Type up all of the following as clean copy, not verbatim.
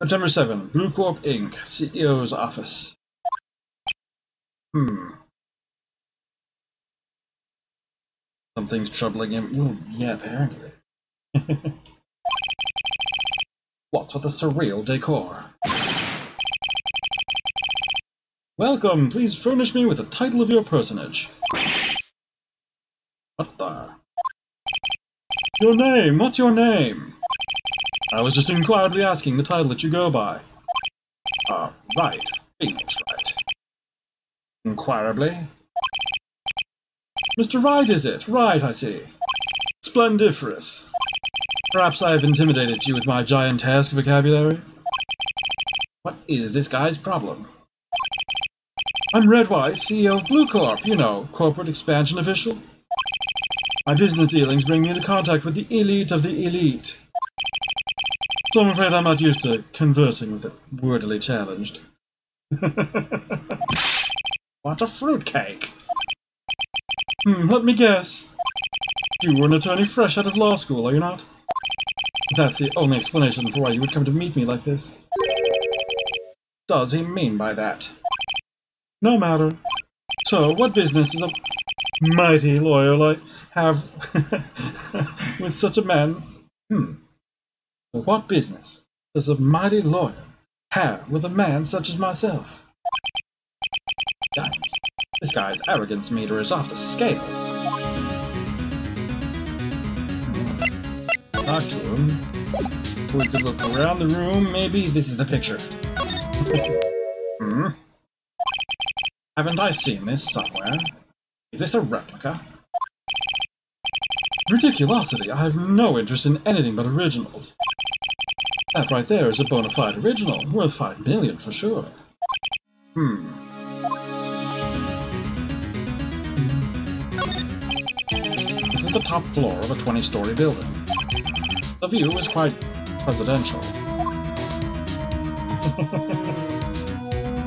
September 7, Bluecorp Inc., CEO's office. Something's troubling him. Well, yeah, apparently. What's with the surreal decor? Welcome, please furnish me with the title of your personage. What the? Your name, what's your name? I was just inquiredly asking the title that you go by. Right, Phoenix Wright. Inquirably? Mr. Wright, is it? Right, I see. Splendiferous. Perhaps I have intimidated you with my giantesque vocabulary? What is this guy's problem? I'm Red White, CEO of Bluecorp, you know, corporate expansion official. My business dealings bring me into contact with the elite of the elite. So I'm afraid I'm not used to conversing with the wordily challenged. What a fruitcake! Let me guess. You were an attorney fresh out of law school, are you not? That's the only explanation for why you would come to meet me like this. Does he mean by that? No matter. So, what business does a mighty lawyer like have with such a man? So what business does a mighty lawyer have with a man such as myself? Damn, this guy's arrogance meter is off the scale. Talk to him. We could look around the room. Maybe this is the picture. Haven't I seen this somewhere? Is this a replica? Ridiculosity! I have no interest in anything but originals. That right there is a bona fide original, worth 5 million for sure. This is the top floor of a 20-story building. The view is quite presidential.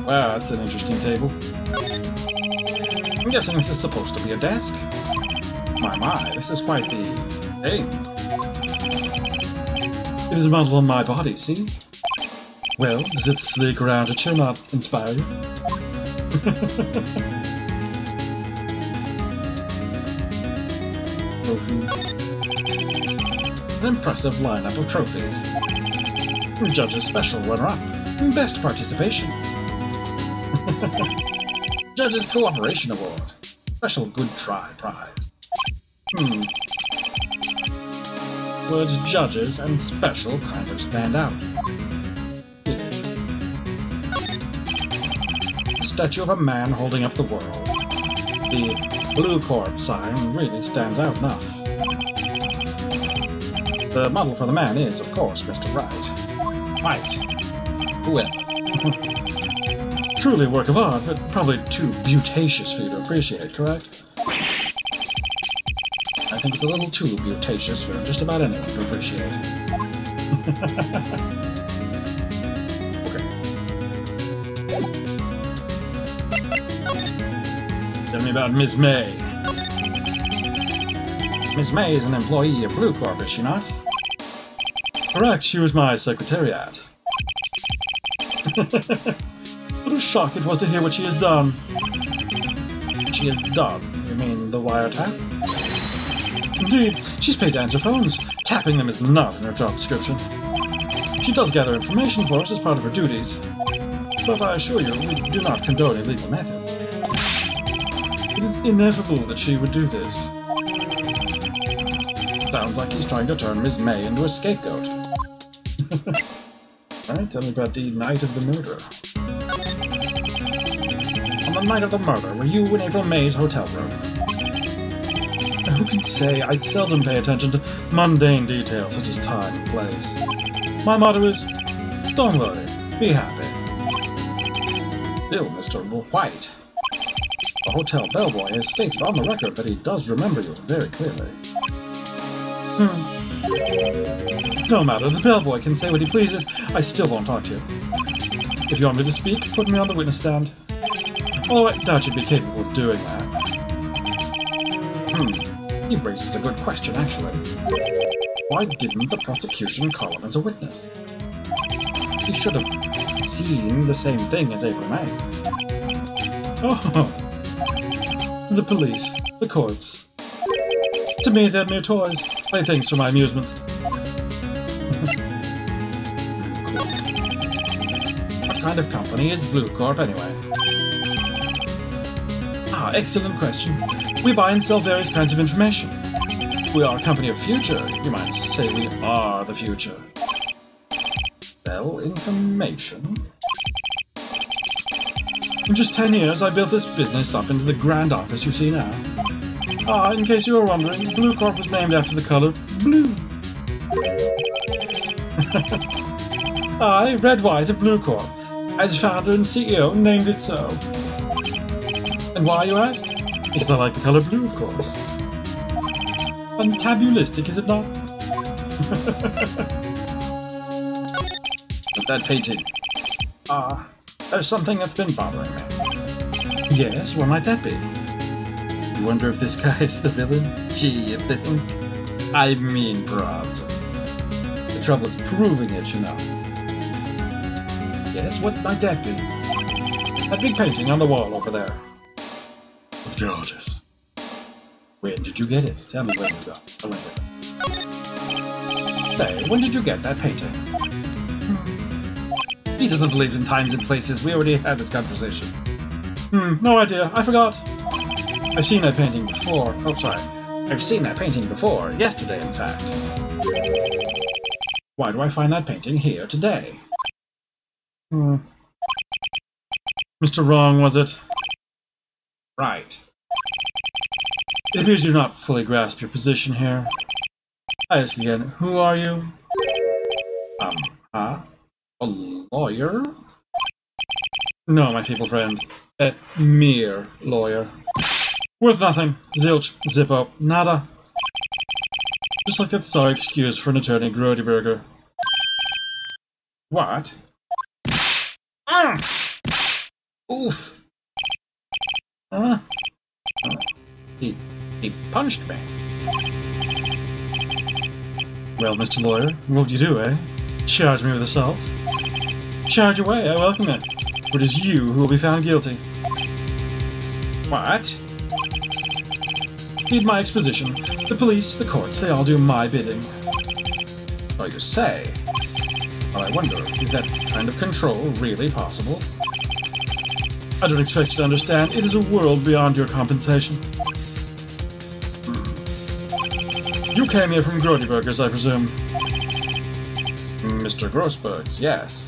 Wow, that's an interesting table. I'm guessing this is supposed to be a desk? My, this is quite the thing. It is modeled on my body, see? Well, does its sleek round nature not inspire you? Trophies. An impressive lineup of trophies. Judge's special runner-up. Best participation. Judge's Cooperation Award. Special Good Try prize. Words judges and special kind of stand out. Statue of a man holding up the world. The Bluecorp sign really stands out enough. The model for the man is, of course, Mr. Wright. Right. Well. Truly a work of art, but probably too beautatious for you to appreciate, correct? I think it's a little too beautatious for just about anyone to appreciate. Okay. Tell me about Miss May. Miss May is an employee of Bluecorp, is she not? Correct, she was my secretariat. What a shock it was to hear what she has done. She has done? You mean the wiretap? Indeed, she's paid to answer phones. Tapping them is not in her job description. She does gather information for us as part of her duties. But I assure you, we do not condone illegal methods. It is ineffable that she would do this. Sounds like he's trying to turn Miss May into a scapegoat. Alright, tell me about the night of the murder. On the night of the murder, were you in April May's hotel room? Who can say? I seldom pay attention to mundane details such as time and place. My motto is, don't worry, be happy. Still, Mr. White. The hotel bellboy has stated on the record that he does remember you very clearly. No matter, the bellboy can say what he pleases, I still won't talk to you. If you want me to speak, put me on the witness stand. Oh, I doubt you'd be capable of doing that. He raises a good question, actually. Why didn't the prosecution call him as a witness? He should have seen the same thing as April May. Oh, the police, the courts. To me, they're mere toys, playthings for my amusement. What kind of company is Bluecorp, anyway? Ah, excellent question. We buy and sell various kinds of information. We are a company of future. You might say we are the future. Sell information? In just 10 years, I built this business up into the grand office you see now. Ah, in case you were wondering, Bluecorp was named after the color blue. I, Red White of Bluecorp, as founder and CEO, named it so. And why, you ask? Because I like the color blue, of course. Fantabulistic, is it not? But that painting. There's something that's been bothering me. Yes, what might that be? You wonder if this guy is the villain? Gee, you think? I mean, bros. The trouble is proving it, you know. Yes, what might that be? That big painting on the wall over there. It's gorgeous. When did you get it? Tell me when you got it. Say, when did you get that painting? He doesn't believe in times and places. We already had this conversation. No idea. I forgot. I've seen that painting before. Oh, sorry. I've seen that painting before. Yesterday, in fact. Why do I find that painting here today? Mr. Wrong, was it? Right. It appears you do not fully grasp your position here. I ask again, who are you? A lawyer? No, my feeble friend. A mere lawyer. Worth nothing. Zilch. Zippo. Nada. Just like that sorry excuse for an attorney, Grodyberger. What? Oof. He punched me. Well, Mr. Lawyer, what would you do, eh? Charge me with assault? Charge away, I welcome it. For it is you who will be found guilty. What? Heed my exposition. The police, the courts, they all do my bidding. So you say. Well, I wonder, is that kind of control really possible? I don't expect you to understand. It is a world beyond your compensation. You came here from Grodyberger's, I presume. Mr. Grossberg's, yes.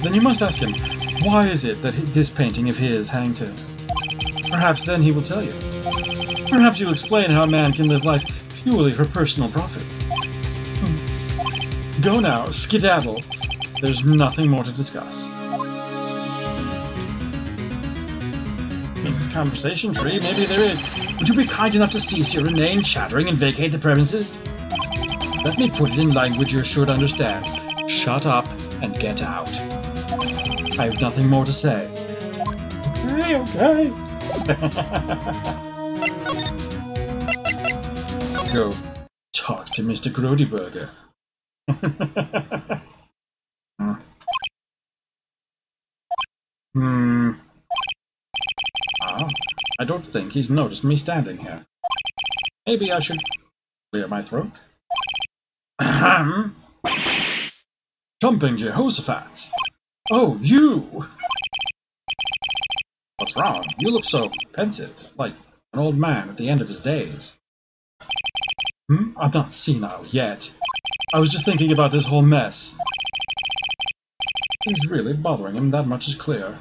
Then you must ask him, why is it that this painting of his hangs here? Perhaps then he will tell you. Perhaps you'll explain how a man can live life purely for personal profit. Go now, skedaddle. There's nothing more to discuss. Means conversation tree, maybe there is. Would you be kind enough to cease your inane chattering and vacate the premises? Let me put it in language you should understand. Shut up and get out. I have nothing more to say. Okay. Go talk to Mr. Grodyberger. I don't think he's noticed me standing here. Maybe I should clear my throat. Jumping Jehoshaphat! Oh, you! What's wrong? You look so pensive, like an old man at the end of his days. I'm not senile yet. I was just thinking about this whole mess. It's really bothering him, that much is clear.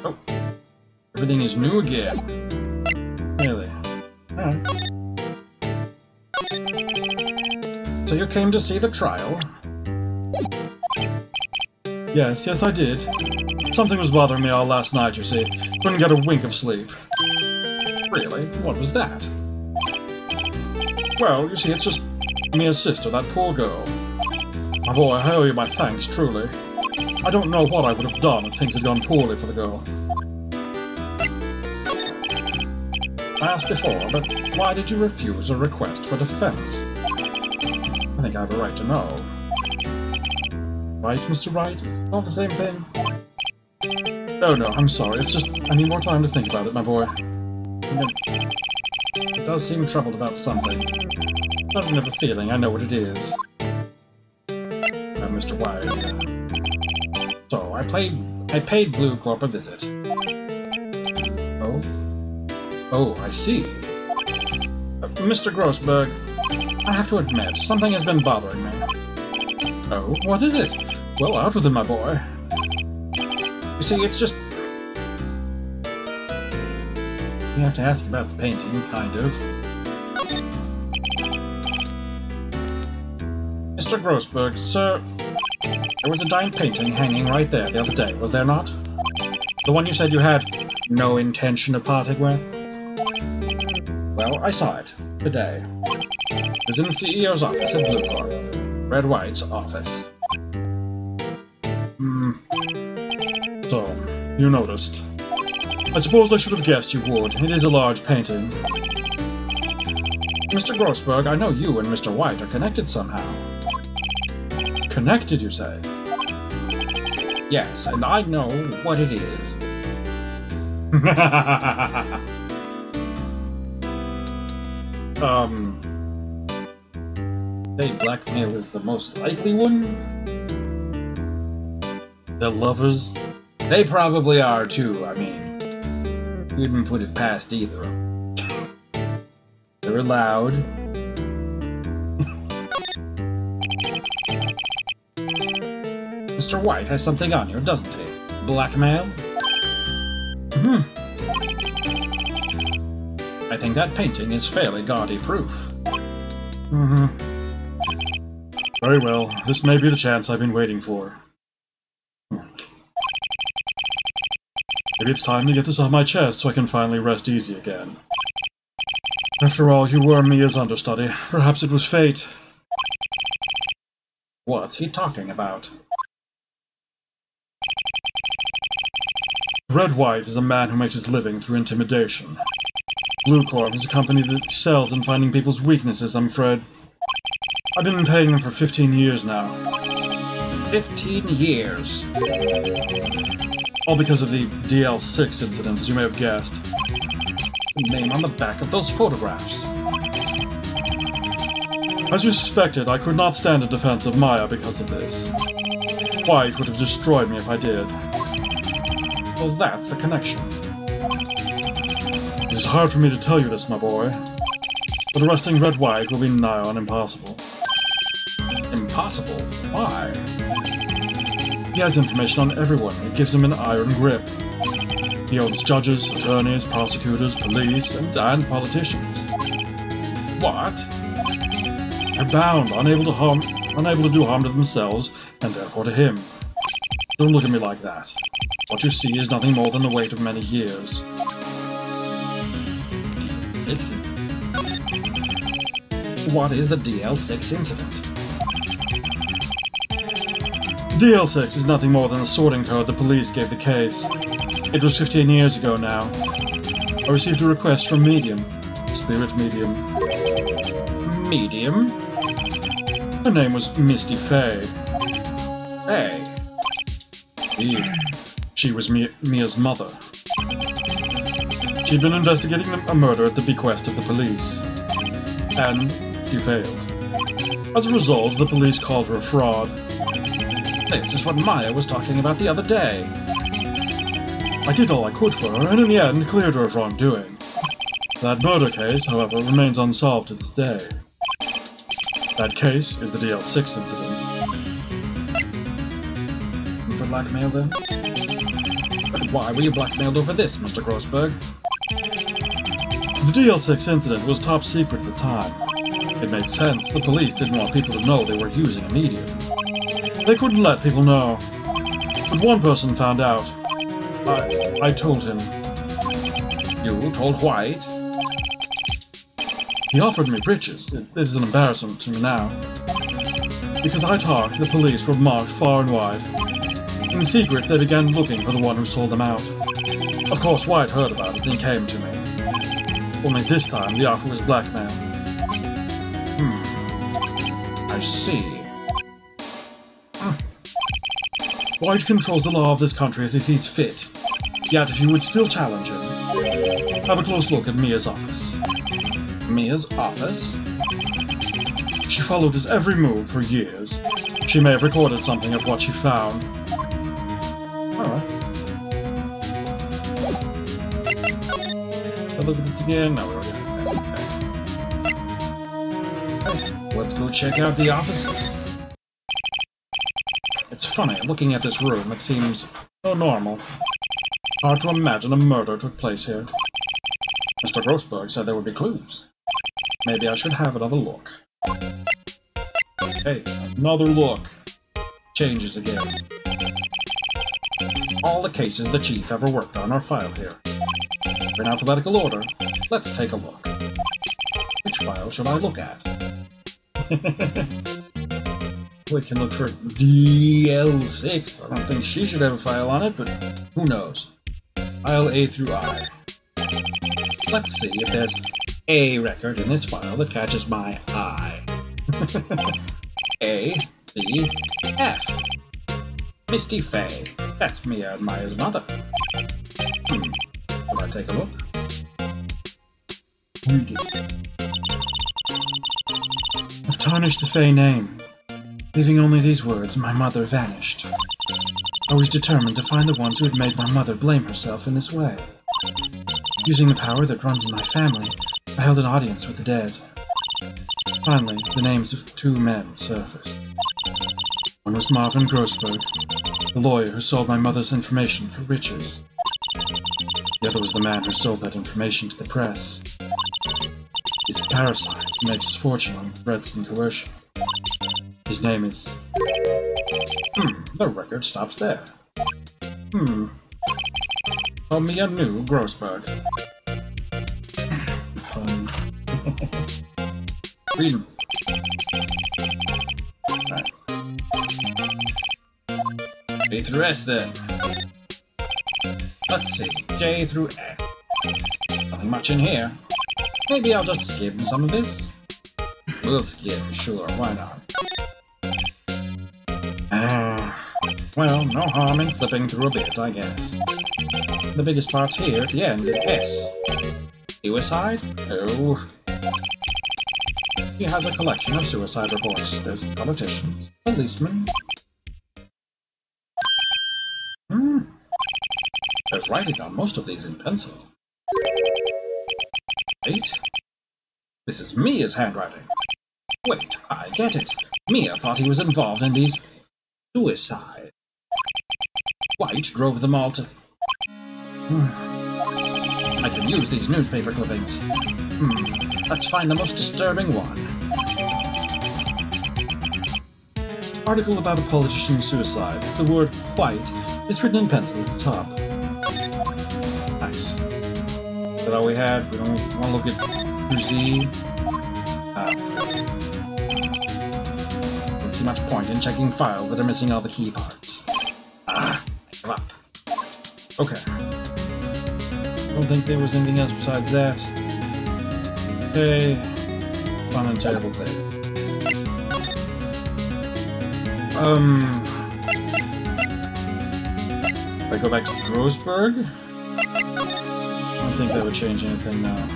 Oh. Everything is new again. Really? Alright. So you came to see the trial? Yes, I did. Something was bothering me all last night, you see. Couldn't get a wink of sleep. Really? What was that? Well, you see, it's just Mia's sister, that poor girl. My boy, I owe you my thanks, truly. I don't know what I would have done if things had gone poorly for the girl. I asked before, but why did you refuse a request for defense? I think I have a right to know. Right, Mr. Wright? It's not the same thing. Oh no, I'm sorry. It's just I need more time to think about it, my boy. It does seem troubled about something. I don't have a feeling I know what it is. Mr. White. So, I paid Bluecorp a visit. Oh? Oh, I see. Mr. Grossberg, I have to admit, something has been bothering me. Oh, what is it? Well, out with it, my boy. You see, it's just... You have to ask about the painting, kind of. Mr. Grossberg, sir, there was a dime painting hanging right there the other day, was there not? The one you said you had no intention of parting with? Well, I saw it, today. It was in the CEO's office at Bluecorp. Red White's office. So, you noticed. I suppose I should have guessed you would. It is a large painting. Mr. Grossberg, I know you and Mr. White are connected somehow. Connected, you say? Yes, and I know what it is. Say blackmail is the most likely one? The lovers? They probably are too, I mean. Wouldn't put it past either of them. They're allowed. Mr. White has something on you, doesn't he? Blackmail? I think that painting is fairly gaudy proof. Very well. This may be the chance I've been waiting for. Maybe it's time to get this off my chest so I can finally rest easy again. After all, you were me as understudy. Perhaps it was fate. What's he talking about? Red White is a man who makes his living through intimidation. Bluecorp is a company that excels in finding people's weaknesses, I'm afraid. I've been paying them for 15 years now. 15 years? All because of the Dl6 Incident, as you may have guessed. The name on the back of those photographs. As you suspected, I could not stand a defense of Maya because of this. White would have destroyed me if I did. Well, that's the connection. It is hard for me to tell you this, my boy, but arresting Red White will be nigh on impossible. Impossible? Why? He has information on everyone. It gives him an iron grip. He owns judges, attorneys, prosecutors, police, and politicians. What? They're bound, unable to do harm to themselves, and therefore to him. Don't look at me like that. What you see is nothing more than the weight of many years. Dl6 Incident? What is the Dl6 Incident? Dl6 is nothing more than the sorting code the police gave the case. It was 15 years ago now. I received a request from Medium. Spirit Medium. Medium? Her name was Misty Faye. Faye? She was Mia's mother. She'd been investigating a murder at the bequest of the police. And she failed. As a result, the police called her a fraud. This is what Maya was talking about the other day. I did all I could for her, and in the end, cleared her of wrongdoing. That murder case, however, remains unsolved to this day. That case is the Dl6 Incident. For blackmail, then? But why were you blackmailed over this, Mr. Grossberg? The Dl6 Incident was top secret at the time. It made sense. The police didn't want people to know they were using a medium. They couldn't let people know. But one person found out. I told him. You told White? He offered me riches. This is an embarrassment to me now. Because I talked, the police were marked far and wide. In secret, they began looking for the one who sold them out. Of course, White heard about it and came to me. Only this time, the offer was blackmail. I see. White controls the law of this country as he sees fit. Yet, if you would still challenge him, have a close look at Mia's office. Mia's office? She followed his every move for years. She may have recorded something of what she found. Alright. I'll look at this again. No, we already have that. Let's go check out the offices. It's funny, looking at this room, it seems so normal. Hard to imagine a murder took place here. Mr. Grossberg said there would be clues. Maybe I should have another look. Hey, another look. Changes again. All the cases the chief ever worked on are filed here. In alphabetical order, let's take a look. Which file should I look at? We can look for Dl6. I don't think she should have a file on it, but who knows? File A through I. Let's see if there's a record in this file that catches my eye. A, B, F. Misty Faye. That's Mia and Maya's mother. Should I take a look? Read it. I've tarnished the Faye name. Leaving only these words, my mother vanished. I was determined to find the ones who had made my mother blame herself in this way. Using the power that runs in my family, I held an audience with the dead. Finally, the names of two men surfaced. One was Marvin Grossberg, the lawyer who sold my mother's information for riches. The other was the man who sold that information to the press. He's a parasite who makes his fortune on threats and coercion. His name is... the record stops there. Tell me a new Grossberg. Read 'em. Right. A through S then. Let's see, J through F. Nothing much in here. Maybe I'll just skim some of this. We'll skim, sure, why not? Well, no harm in flipping through a bit, I guess. The biggest part's here at the end, S. Suicide? Oh. He has a collection of suicide reports. There's politicians, policemen. There's writing on most of these in pencil. Wait. This is Mia's handwriting. Wait, I get it. Mia thought he was involved in these suicides. White drove them all to... I can use these newspaper clippings. Let's find the most disturbing one. Article about a politician's suicide. The word white is written in pencil at the top. Nice. Is that all we had? We don't want to look at through Z. Don't see much point in checking files that are missing all the key parts. I give up. Okay. Don't think there was anything else besides that. Okay. Fun and terrible thing. If I go back to Grossberg? I don't think that would change anything now.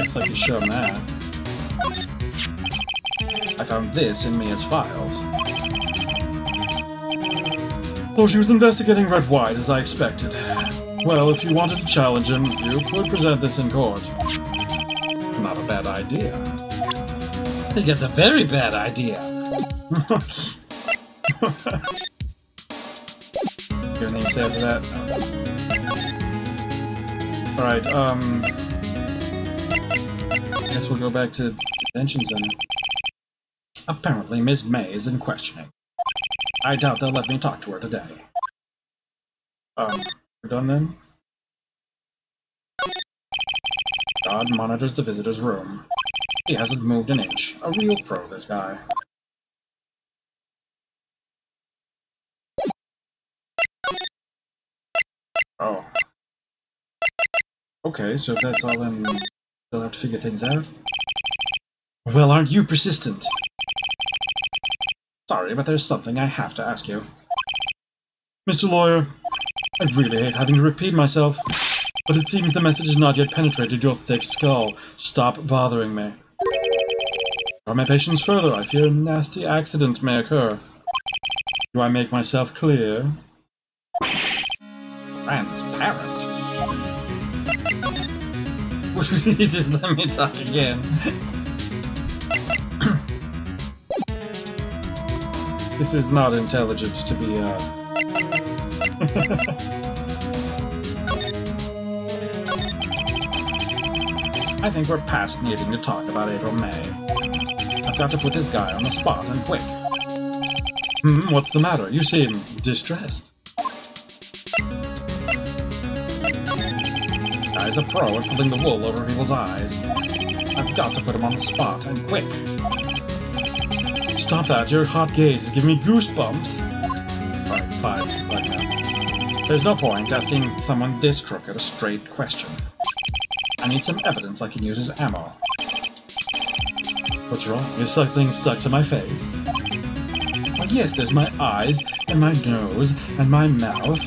It's like you show him that. I found this in Mia's files. Oh, she was investigating Red White, as I expected. Well, if you wanted to challenge him, you could present this in court. Not a bad idea. I think that's a very bad idea. Anything to say after that? No. Alright, I guess we'll go back to detention center. Apparently, Ms. May is in questioning. I doubt they'll let me talk to her today. We're done then? God monitors the visitor's room. He hasn't moved an inch. A real pro, this guy. Oh. Okay, so if that's all, then they'll have to figure things out. Well, aren't you persistent? Sorry, but there's something I have to ask you. Mr. Lawyer, I really hate having to repeat myself, but it seems the message has not yet penetrated your thick skull. Stop bothering me. Draw my patience further. I fear a nasty accident may occur. Do I make myself clear? Transparent. Just let me talk again. This is not intelligent to be, I think we're past needing to talk about April May. I've got to put this guy on the spot, and quick. What's the matter? You seem distressed. Guy's a pro at pulling the wool over people's eyes. I've got to put him on the spot, and quick. Stop that, your hot gaze is giving me goosebumps. Alright, fine, right now. There's no point asking someone this crooked a straight question. I need some evidence I can use as ammo. What's wrong? Is something stuck to my face? Oh yes, there's my eyes, and my nose, and my mouth.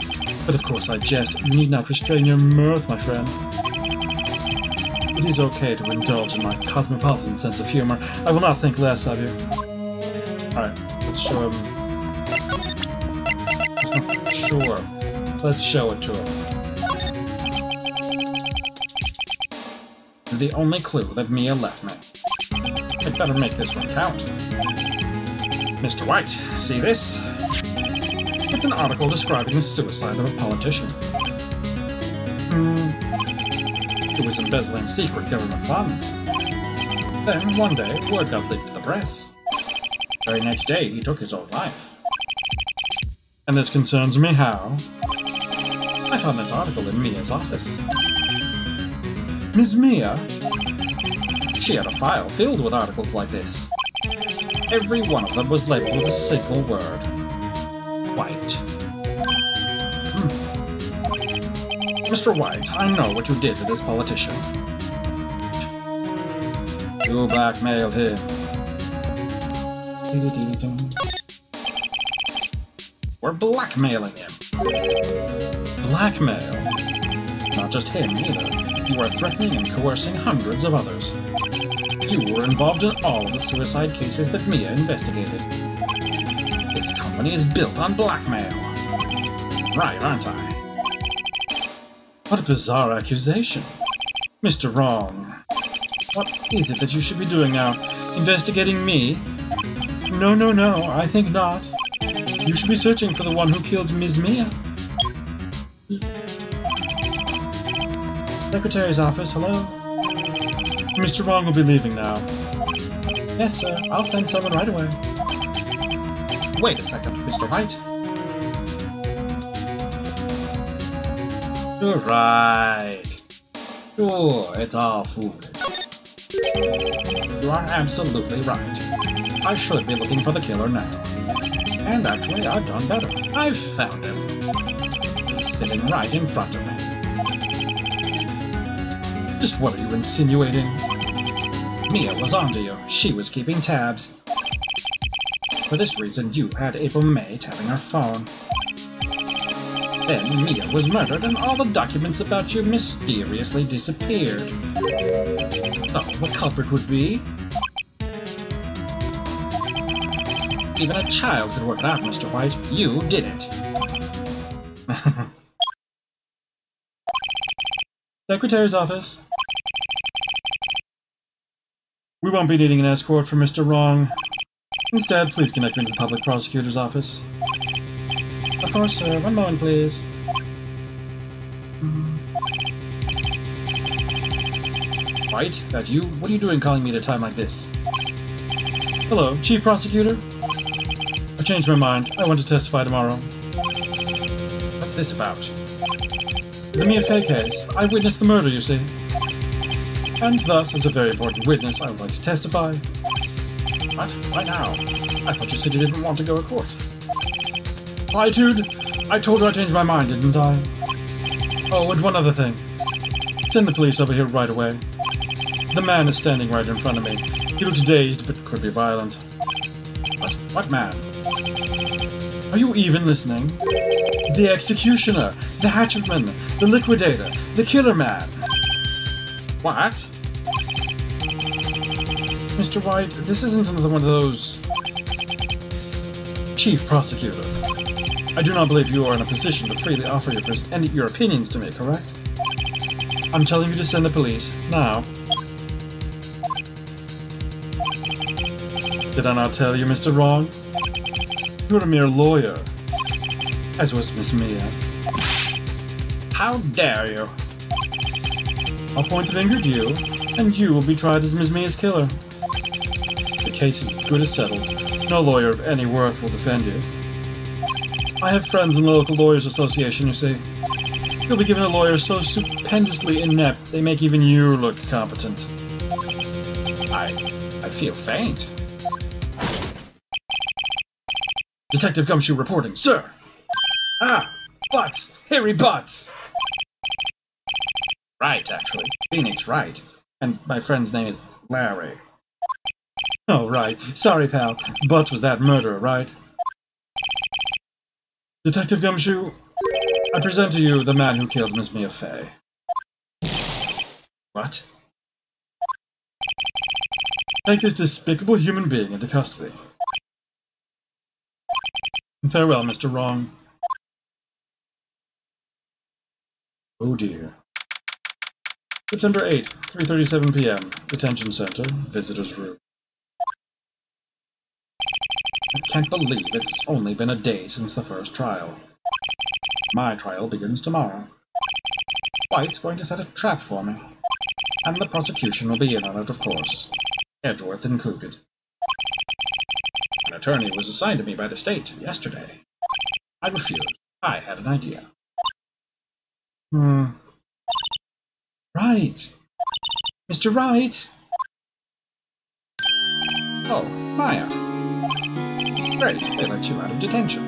But of course I jest. You need not restrain your mirth, my friend. It is okay to indulge in my cosmopolitan sense of humor. I will not think less of you. Alright, let's show him. Sure. Let's show it to him. This is the only clue that Mia left me. I'd better make this one count. Mr. White, see this? It's an article describing the suicide of a politician. Who was embezzling secret government funds. Then, one day, word got leaked to the press. The very next day, he took his own life. And this concerns me how? I found this article in Mia's office. Ms. Mia? She had a file filled with articles like this. Every one of them was labeled with a single word. White. Mr. White, I know what you did to this politician. You blackmailed him. We're blackmailing him. Blackmail? Not just him, either. You are threatening and coercing hundreds of others. You were involved in all of the suicide cases that Mia investigated. This company is built on blackmail. Right, aren't I? What a bizarre accusation. Mr. Wrong. What is it that you should be doing now? Investigating me? No, I think not. You should be searching for the one who killed Ms. Mia. Secretary's office, hello? Mr. Wrong will be leaving now. Yes, sir. I'll send someone right away. Wait a second, Mr. White. You're right. Sure, it's all foolish. You are absolutely right. I should be looking for the killer now. And actually, I've done better. I've found him. He's sitting right in front of me. Just what are you insinuating? Mia was onto you. She was keeping tabs. For this reason, you had April May tapping her phone. Then Mia was murdered and all the documents about you mysteriously disappeared. So, what culprit would be? Even a child could work it out, Mr. White. You did it. Secretary's office. We won't be needing an escort from Mr. Wrong. Instead, please connect me to the public prosecutor's office. Of course, sir. One moment, please. White, that you? What are you doing calling me at a time like this? Hello, Chief Prosecutor? I changed my mind. I want to testify tomorrow. What's this about? The Mia Fey case. I witnessed the murder, you see. And thus, as a very important witness, I would like to testify. What? Why now? I thought you said you didn't want to go to court. Quietude! I told you I changed my mind, didn't I? Oh, and one other thing. Send the police over here right away. The man is standing right in front of me. He looks dazed, but could be violent. What man? Are you even listening? The executioner, the hatchetman, the liquidator, the killer man. What? Mr. White, this isn't another one of those... Chief Prosecutor, I do not believe you are in a position to freely offer your opinions to me, correct? I'm telling you to send the police, now. Did I not tell you, Mr. Wrong? You're a mere lawyer, as was Miss Mia. How dare you? I'll point the finger at you, and you will be tried as Miss Mia's killer. The case is as good as settled. No lawyer of any worth will defend you. I have friends in the local lawyers' association, you see. You'll be given a lawyer so stupendously inept, they make even you look competent. I feel faint. Detective Gumshoe reporting, sir! Ah! Butts! Hairy Butts! Right, actually. Phoenix Wright. And my friend's name is Larry. Oh, right. Sorry, pal. Butts was that murderer, right? Detective Gumshoe, I present to you the man who killed Miss Mia Fey. What? Take this despicable human being into custody. And farewell, Mr. Wrong. Oh dear. September 8, 3:37 p.m. Detention Center, Visitor's Room. I can't believe it's only been a day since the first trial. My trial begins tomorrow. White's going to set a trap for me. And the prosecution will be in on it, of course. Edgeworth included. An attorney was assigned to me by the state yesterday. I refused. I had an idea. Right. Mr. Wright! Oh, Maya. Great, they let you out of detention.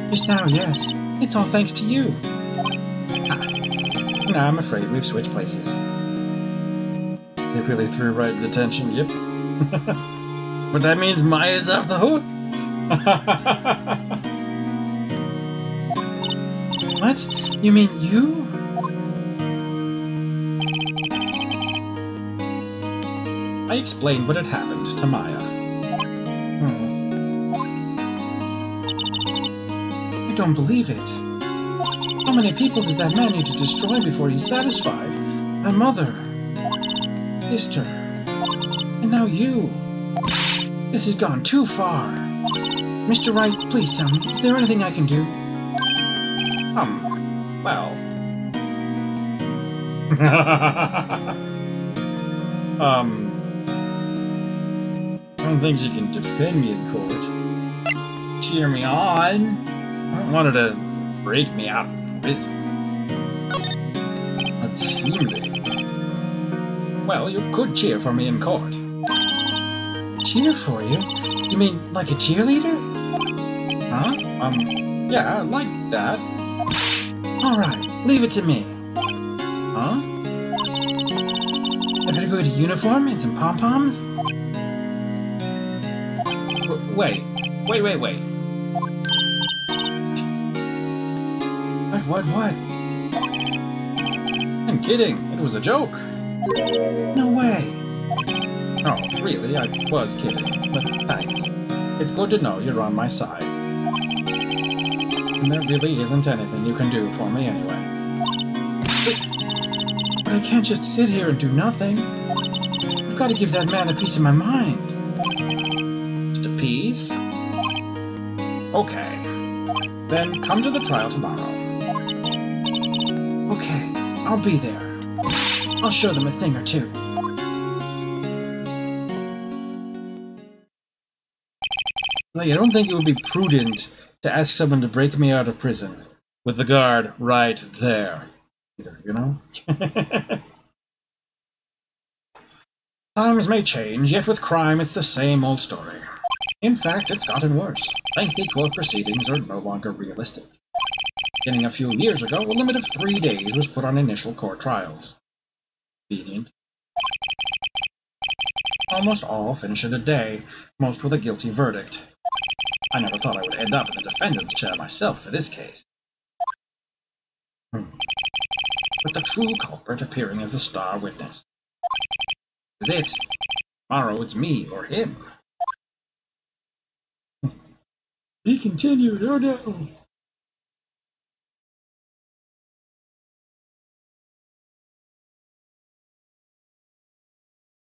Just now, yes. It's all thanks to you. Now I'm afraid we've switched places. They really threw Wright in detention, yep. But that means Maya's off the hook. What? You mean you? I explained what had happened to Maya. I don't believe it. How many people does that man need to destroy before he's satisfied? My mother, sister, and now you. This has gone too far. Mr. Wright, please tell me, is there anything I can do? Well... I don't think you can defend me in court. Cheer me on. I don't want her to break me out of prison. Unseemly. Well, you could cheer for me in court. Cheer for you? You mean like a cheerleader? Huh? Yeah, like that. Alright, leave it to me. Huh? I better go get a uniform and some pom-poms? Wait. What? I'm kidding. It was a joke. No way. Oh, really? I was kidding. But thanks. It's good to know you're on my side. And there really isn't anything you can do for me anyway. But I can't just sit here and do nothing. I've got to give that man a piece of my mind. Just a piece? Okay. Then come to the trial tomorrow. Okay, I'll be there. I'll show them a thing or two. Like, I don't think it would be prudent to ask someone to break me out of prison with the guard right there. Either, you know? Times may change, yet with crime it's the same old story. In fact, it's gotten worse. Lengthy court proceedings are no longer realistic. Beginning a few years ago, a limit of 3 days was put on initial court trials. Convenient. Almost all finish in a day, most with a guilty verdict. I never thought I would end up in the defendant's chair myself for this case. With the true culprit appearing as the star witness. Is it? Tomorrow it's me or him. Be continued, oh no!